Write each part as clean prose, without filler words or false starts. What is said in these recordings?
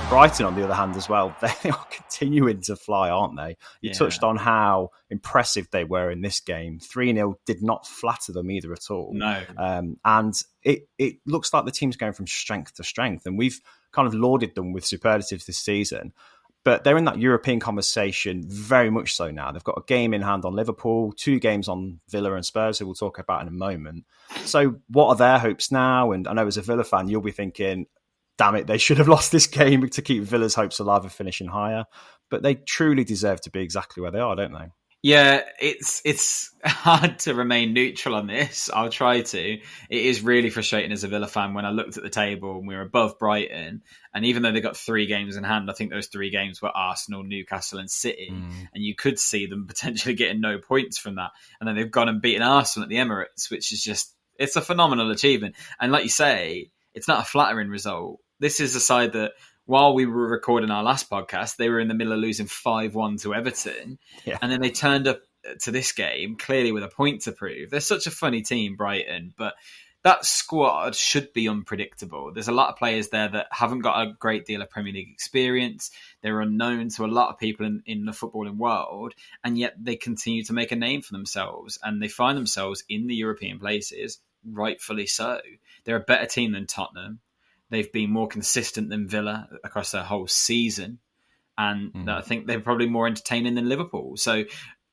Brighton, on the other hand, as well, they are continuing to fly, aren't they? You touched on how impressive they were in this game. 3-0 did not flatter them either at all. No. And it looks like the team's going from strength to strength. And we've kind of lauded them with superlatives this season. But they're in that European conversation very much so now. They've got a game in hand on Liverpool, 2 games on Villa and Spurs, who we'll talk about in a moment. So what are their hopes now? And I know as a Villa fan, you'll be thinking, damn it, they should have lost this game to keep Villa's hopes alive of finishing higher. But they truly deserve to be exactly where they are, don't they? Yeah, it's hard to remain neutral on this. I'll try to. It is really frustrating as a Villa fan when I looked at the table and we were above Brighton. And even though they got 3 games in hand, I think those 3 games were Arsenal, Newcastle and City. And you could see them potentially getting no points from that. And then they've gone and beaten Arsenal at the Emirates, which is just, it's a phenomenal achievement. And like you say, it's not a flattering result. This is a side that, while we were recording our last podcast, they were in the middle of losing 5-1 to Everton. Yeah. And then they turned up to this game, clearly with a point to prove. They're such a funny team, Brighton, but that squad should be unpredictable. There's a lot of players there that haven't got a great deal of Premier League experience. They're unknown to a lot of people in the footballing world, and yet they continue to make a name for themselves, and they find themselves in the European places, rightfully so. They're a better team than Tottenham. They've been more consistent than Villa across their whole season. And I think they're probably more entertaining than Liverpool. So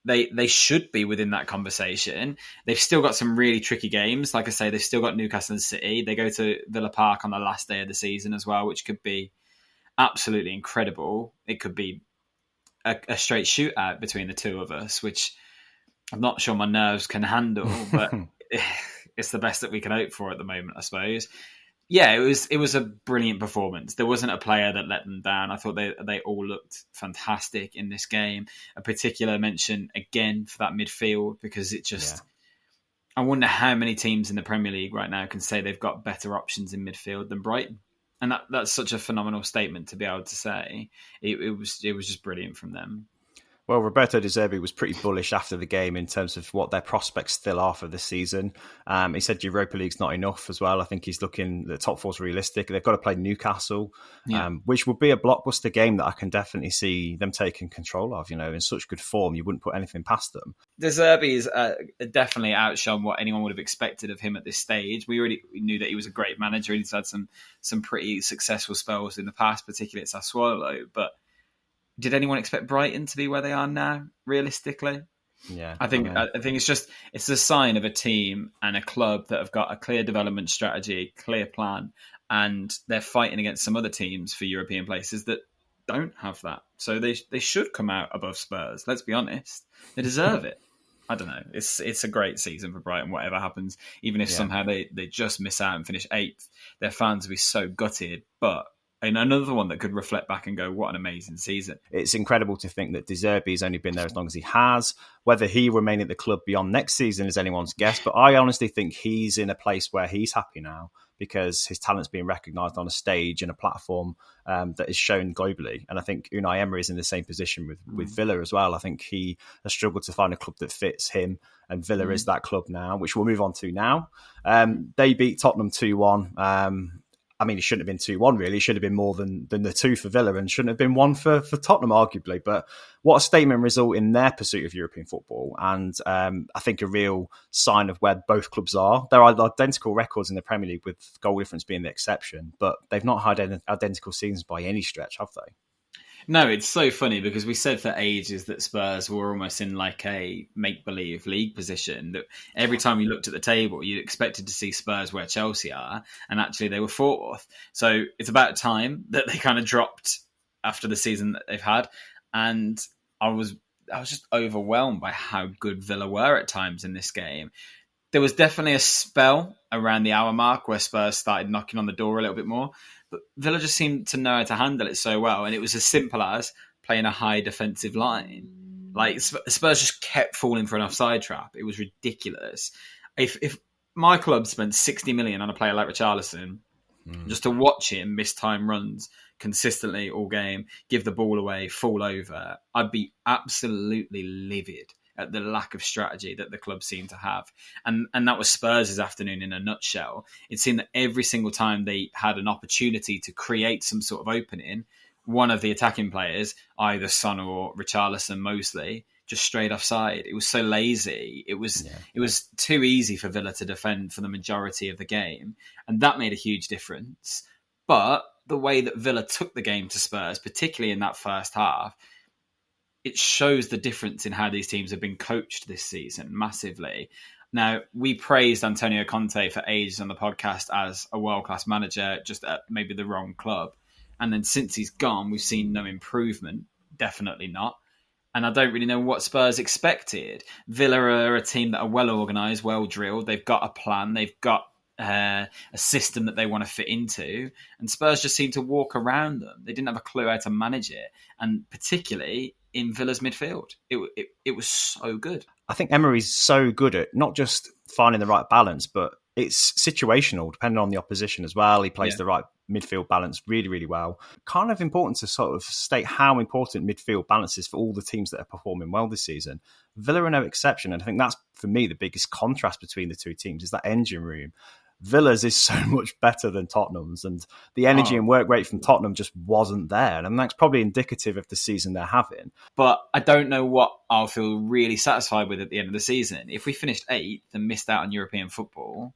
they should be within that conversation. They've still got some really tricky games. Like I say, they've still got Newcastle and City. They go to Villa Park on the last day of the season as well, which could be absolutely incredible. It could be a straight shootout between the two of us, which I'm not sure my nerves can handle, but it's the best that we can hope for at the moment, I suppose. Yeah, it was a brilliant performance. There wasn't a player that let them down. I thought they all looked fantastic in this game. A particular mention, again, for that midfield, because it just... Yeah. I wonder how many teams in the Premier League right now can say they've got better options in midfield than Brighton. And that's such a phenomenal statement to be able to say. It was just brilliant from them. Well, Roberto De Zerbi was pretty bullish after the game in terms of what their prospects still are for this season. He said Europa League's not enough as well. I think he's looking, the top four's realistic. They've got to play Newcastle, which would be a blockbuster game that I can definitely see them taking control of. You know, in such good form, you wouldn't put anything past them. De Zerbi's definitely outshone what anyone would have expected of him at this stage. We already knew that he was a great manager. He's had some pretty successful spells in the past, particularly at Sassuolo, but did anyone expect Brighton to be where they are now, realistically? Yeah, I think it's a sign of a team and a club that have got a clear development strategy, clear plan, and they're fighting against some other teams for European places that don't have that. So they should come out above Spurs. Let's be honest, they deserve it. I don't know. It's a great season for Brighton. Whatever happens, even if somehow they just miss out and finish 8th, their fans will be so gutted. But and another one that could reflect back and go, what an amazing season. It's incredible to think that De Zerbi has only been there as long as he has. Whether he remain at the club beyond next season is anyone's guess, but I honestly think he's in a place where he's happy now because his talent's being recognised on a stage and a platform that is shown globally. And I think Unai Emery is in the same position with Villa as well. I think he has struggled to find a club that fits him, and Villa is that club now, which we'll move on to now. They beat Tottenham 2-1. I mean, it shouldn't have been 2-1, really. It should have been more than the 2 for Villa and shouldn't have been 1 for Tottenham, arguably. But what a statement result in their pursuit of European football. And I think a real sign of where both clubs are. There are identical records in the Premier League, with goal difference being the exception. But they've not had identical seasons by any stretch, have they? No, it's so funny because we said for ages that Spurs were almost in like a make-believe league position, that every time you looked at the table, you expected to see Spurs where Chelsea are, and actually they were 4th. So it's about time that they kind of dropped after the season that they've had. And I was just overwhelmed by how good Villa were at times in this game. There was definitely a spell around the hour mark where Spurs started knocking on the door a little bit more. But Villa just seemed to know how to handle it so well. And it was as simple as playing a high defensive line. Like, Spurs just kept falling for an offside trap. It was ridiculous. If my club spent 60 million on a player like Richarlison, just to watch him miss time runs consistently all game, give the ball away, fall over, I'd be absolutely livid at the lack of strategy that the club seemed to have. And that was Spurs' afternoon in a nutshell. It seemed that every single time they had an opportunity to create some sort of opening, one of the attacking players, either Son or Richarlison mostly, just straight offside. It was so lazy. It was too easy for Villa to defend for the majority of the game, and that made a huge difference. But the way that Villa took the game to Spurs, particularly in that first half, it shows the difference in how these teams have been coached this season massively. Now, we praised Antonio Conte for ages on the podcast as a world-class manager, just at maybe the wrong club. And then since he's gone, we've seen no improvement. Definitely not. And I don't really know what Spurs expected. Villa are a team that are well organised, well drilled. They've got a plan. They've got a system that they want to fit into. And Spurs just seem to walk around them. They didn't have a clue how to manage it. And particularly in Villa's midfield, it was so good. I think Emery's so good at not just finding the right balance, but it's situational, depending on the opposition as well. He plays the right midfield balance really, really well. Kind of important to sort of state how important midfield balance is for all the teams that are performing well this season. Villa are no exception, and I think that's, for me, the biggest contrast between the two teams is that engine room. Villa's is so much better than Tottenham's, and the energy and work rate from Tottenham just wasn't there, and that's probably indicative of the season they're having. But I don't know what I'll feel really satisfied with at the end of the season. If we finished 8th and missed out on European football,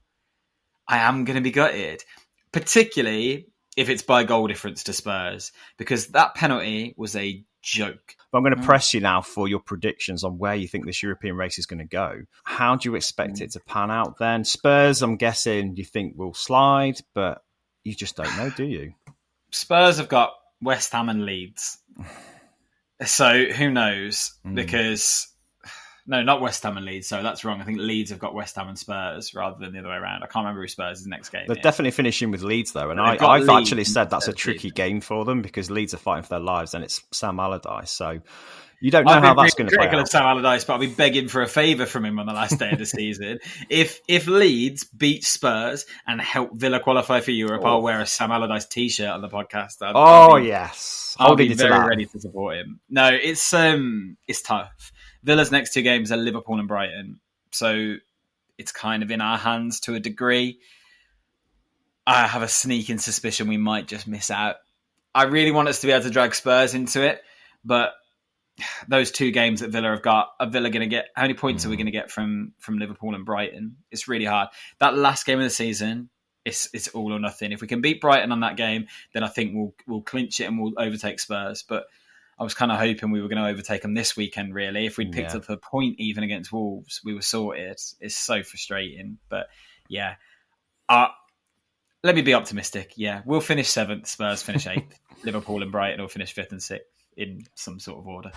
I am going to be gutted, particularly if it's by goal difference to Spurs, because that penalty was a joke. But I'm going to press you now for your predictions on where you think this European race is going to go. How do you expect it to pan out then? Spurs, I'm guessing you think will slide, but you just don't know, do you? Spurs have got West Ham and Leeds. So who knows? Because... No, not West Ham and Leeds. So that's wrong. I think Leeds have got West Ham and Spurs rather than the other way around. I can't remember who Spurs' next game They're is. Definitely finishing with Leeds, though. And I've actually said that's a tricky game for them because Leeds are fighting for their lives and it's Sam Allardyce. So you don't know how that's going to play out. Of Sam Allardyce, but I'll be begging for a favour from him on the last day of the season. If Leeds beat Spurs and help Villa qualify for Europe, I'll wear a Sam Allardyce t-shirt on the podcast. I'll be very ready to support him. No, it's tough. Villa's next 2 games are Liverpool and Brighton. So it's kind of in our hands to a degree. I have a sneaking suspicion we might just miss out. I really want us to be able to drag Spurs into it, but those 2 games that Villa have got, are Villa going to get, how many points are we going to get from Liverpool and Brighton? It's really hard. That last game of the season, it's all or nothing. If we can beat Brighton on that game, then I think we'll clinch it and we'll overtake Spurs. But I was kind of hoping we were going to overtake them this weekend, really. If we'd picked up a point even against Wolves, we were sorted. It's so frustrating. But yeah, let me be optimistic. Yeah, we'll finish 7th, Spurs finish 8th. Liverpool and Brighton will finish 5th and 6th in some sort of order.